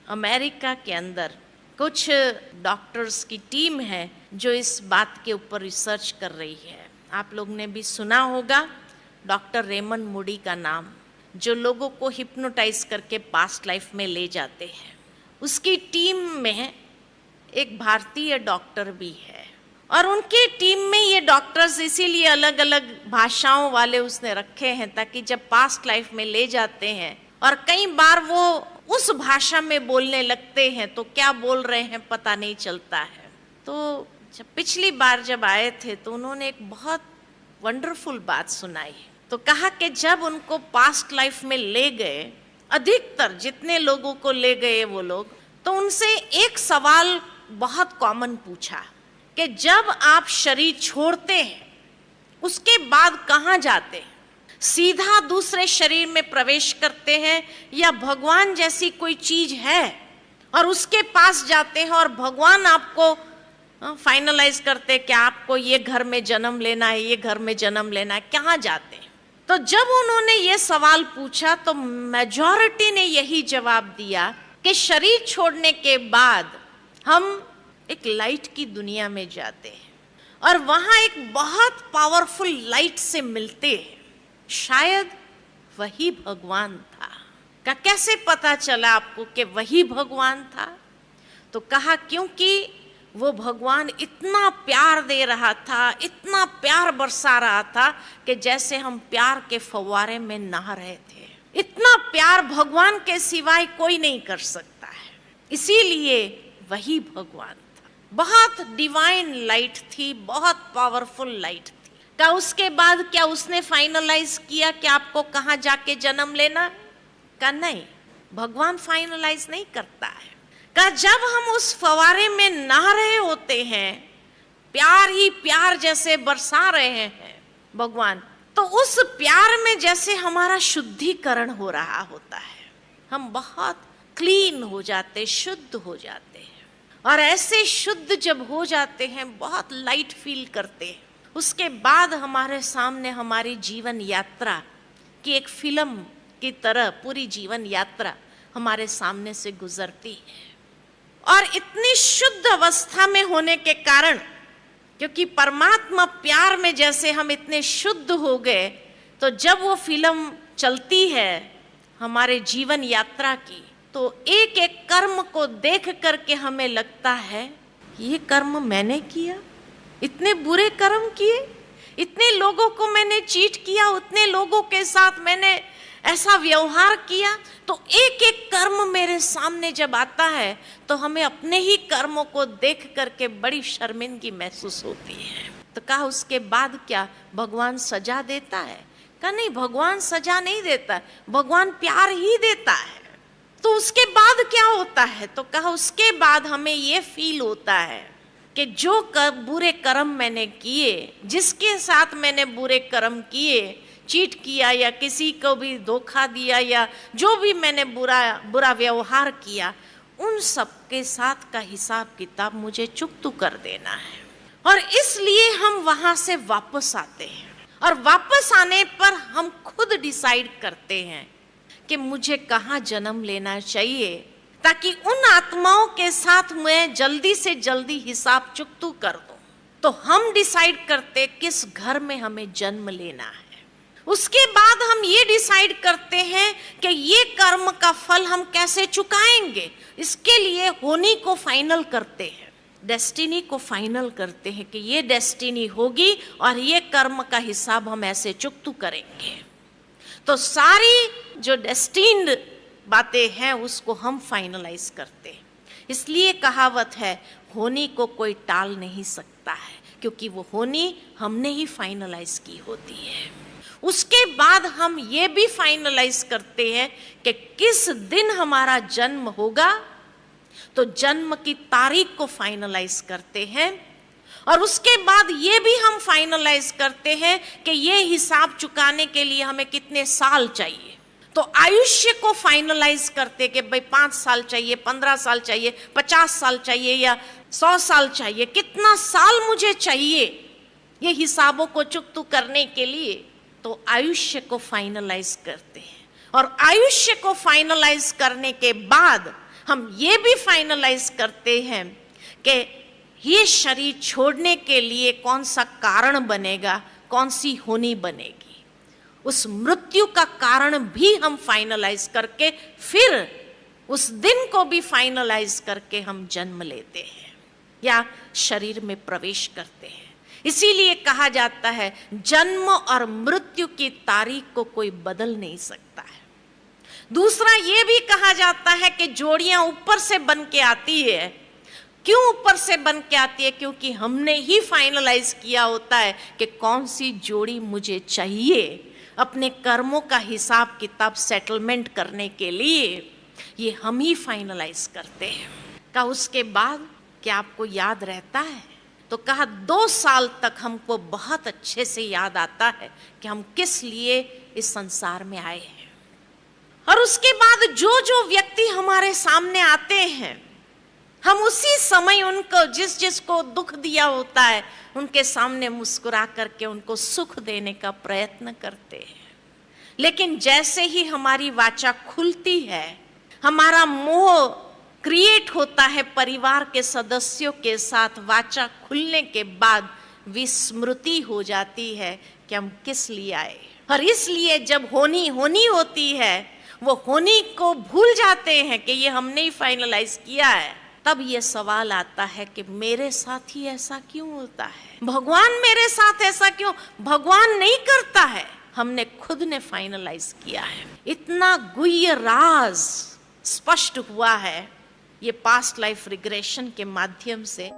America के अंदर कुछ डॉक्टर्स की टीम है जो इस बात के ऊपर रिसर्च कर रही है। आप लोग ने भी सुना होगा डॉक्टर रेमंड मूडी का नाम, जो लोगों को हिप्नोटाइज करके पास्ट लाइफ में ले जाते हैं। उसकी टीम में एक भारतीय डॉक्टर भी है और उनकी टीम में ये डॉक्टर्स इसीलिए अलग अलग भाषाओं वाले उसने रखे हैं ताकि जब पास्ट लाइफ में ले जाते हैं और कई बार वो उस भाषा में बोलने लगते हैं तो क्या बोल रहे हैं पता नहीं चलता है। तो जब पिछली बार जब आए थे तो उन्होंने एक बहुत वंडरफुल बात सुनाई। तो कहा कि जब उनको पास्ट लाइफ में ले गए, अधिकतर जितने लोगों को ले गए वो लोग, तो उनसे एक सवाल बहुत कॉमन पूछा कि जब आप शरीर छोड़ते हैं उसके बाद कहाँ जाते हैं? सीधा दूसरे शरीर में प्रवेश करते हैं या भगवान जैसी कोई चीज है और उसके पास जाते हैं और भगवान आपको फाइनलाइज करते हैं कि आपको ये घर में जन्म लेना है, ये घर में जन्म लेना है, कहाँ जाते हैं? तो जब उन्होंने ये सवाल पूछा तो मेजॉरिटी ने यही जवाब दिया कि शरीर छोड़ने के बाद हम एक लाइट की दुनिया में जाते हैं और वहां एक बहुत पावरफुल लाइट से मिलते हैं। शायद वही भगवान था। का कैसे पता चला आपको कि वही भगवान था? तो कहा क्योंकि वो भगवान इतना प्यार दे रहा था, इतना प्यार बरसा रहा था कि जैसे हम प्यार के फव्वारे में नहा रहे थे। इतना प्यार भगवान के सिवाय कोई नहीं कर सकता है, इसीलिए वही भगवान था। बहुत डिवाइन लाइट थी, बहुत पावरफुल लाइट थी। का उसके बाद क्या उसने फाइनलाइज किया कि आपको कहाँ जाके जन्म लेना? का नहीं, भगवान फाइनलाइज नहीं करता है। का जब हम उस फवारे में नहा रहे होते हैं, प्यार ही प्यार जैसे बरसा रहे हैं भगवान, तो उस प्यार में जैसे हमारा शुद्धिकरण हो रहा होता है, हम बहुत क्लीन हो जाते, शुद्ध हो जाते हैं। और ऐसे शुद्ध जब हो जाते हैं, बहुत लाइट फील करते हैं, उसके बाद हमारे सामने हमारी जीवन यात्रा की एक फिल्म की तरह पूरी जीवन यात्रा हमारे सामने से गुजरती है। और इतनी शुद्ध अवस्था में होने के कारण, क्योंकि परमात्मा प्यार में जैसे हम इतने शुद्ध हो गए, तो जब वो फिल्म चलती है हमारे जीवन यात्रा की, तो एक एक कर्म को देख करके हमें लगता है ये कर्म मैंने किया, इतने बुरे कर्म किए, इतने लोगों को मैंने चीट किया, उतने लोगों के साथ मैंने ऐसा व्यवहार किया। तो एक एक कर्म मेरे सामने जब आता है तो हमें अपने ही कर्मों को देख करके बड़ी शर्मिंदगी महसूस होती है। तो कहा उसके बाद क्या भगवान सजा देता है? कहा नहीं, भगवान सजा नहीं देता, भगवान प्यार ही देता है। तो उसके बाद क्या होता है? तो कहा उसके बाद हमें ये फील होता है कि जो बुरे कर्म मैंने किए, जिसके साथ मैंने बुरे कर्म किए, चीट किया या किसी को भी धोखा दिया या जो भी मैंने बुरा व्यवहार किया, उन सब के साथ का हिसाब किताब मुझे चुकता कर देना है। और इसलिए हम वहां से वापस आते हैं और वापस आने पर हम खुद डिसाइड करते हैं कि मुझे कहाँ जन्म लेना चाहिए, ताकि उन आत्माओं के साथ मैं जल्दी से जल्दी हिसाब चुकता कर दूं। तो हम डिसाइड करते किस घर में हमें जन्म लेना है। उसके बाद हम ये डिसाइड करते हैं कि ये कर्म का फल हम कैसे चुकाएंगे। इसके लिए होनी को फाइनल करते हैं, डेस्टिनी को फाइनल करते हैं कि ये डेस्टिनी होगी और ये कर्म का हिसाब हम ऐसे चुकता करेंगे। तो सारी जो डेस्टिन्ड बातें हैं उसको हम फाइनलाइज करते हैं। इसलिए कहावत है, होनी को कोई टाल नहीं सकता है, क्योंकि वो होनी हमने ही फाइनलाइज की होती है। उसके बाद हम ये भी फाइनलाइज करते हैं कि किस दिन हमारा जन्म होगा, तो जन्म की तारीख को फाइनलाइज करते हैं। और उसके बाद ये भी हम फाइनलाइज करते हैं कि ये हिसाब चुकाने के लिए हमें कितने साल चाहिए। तो आयुष्य को फाइनलाइज करते कि भाई 5 साल चाहिए, 15 साल चाहिए, 50 साल चाहिए या 100 साल चाहिए, कितना साल मुझे चाहिए ये हिसाबों को चुकता करने के लिए। तो आयुष्य को फाइनलाइज करते हैं और आयुष्य को फाइनलाइज करने के बाद हम ये भी फाइनलाइज करते हैं कि ये शरीर छोड़ने के लिए कौन सा कारण बनेगा, कौन सी होनी बनेगी। उस मृत्यु का कारण भी हम फाइनलाइज करके फिर उस दिन को भी फाइनलाइज करके हम जन्म लेते हैं या शरीर में प्रवेश करते हैं। इसीलिए कहा जाता है जन्म और मृत्यु की तारीख को कोई बदल नहीं सकता है। दूसरा ये भी कहा जाता है कि जोड़ियां ऊपर से बन के आती है। क्यों ऊपर से बन के आती है? क्योंकि हमने ही फाइनलाइज किया होता है कि कौन सी जोड़ी मुझे चाहिए अपने कर्मों का हिसाब किताब सेटलमेंट करने के लिए। ये हम ही फाइनलाइज करते हैं। का उसके बाद क्या आपको याद रहता है? तो कहा 2 साल तक हमको बहुत अच्छे से याद आता है कि हम किस लिए इस संसार में आए हैं। और उसके बाद जो जो व्यक्ति हमारे सामने आते हैं, हम उसी समय उनको जिस जिसको दुख दिया होता है उनके सामने मुस्कुरा करके उनको सुख देने का प्रयत्न करते हैं। लेकिन जैसे ही हमारी वाचा खुलती है, हमारा मोह क्रिएट होता है परिवार के सदस्यों के साथ, वाचा खुलने के बाद विस्मृति हो जाती है कि हम किस लिए आए। और इसलिए जब होनी होती है, वो होनी को भूल जाते हैं कि ये हमने ही फाइनलाइज किया है। तब ये सवाल आता है कि मेरे साथ ही ऐसा क्यों होता है, भगवान मेरे साथ ऐसा क्यों? भगवान नहीं करता है, हमने खुद ने फाइनलाइज किया है। इतना गुह्य राज स्पष्ट हुआ है ये पास्ट लाइफ रिग्रेशन के माध्यम से।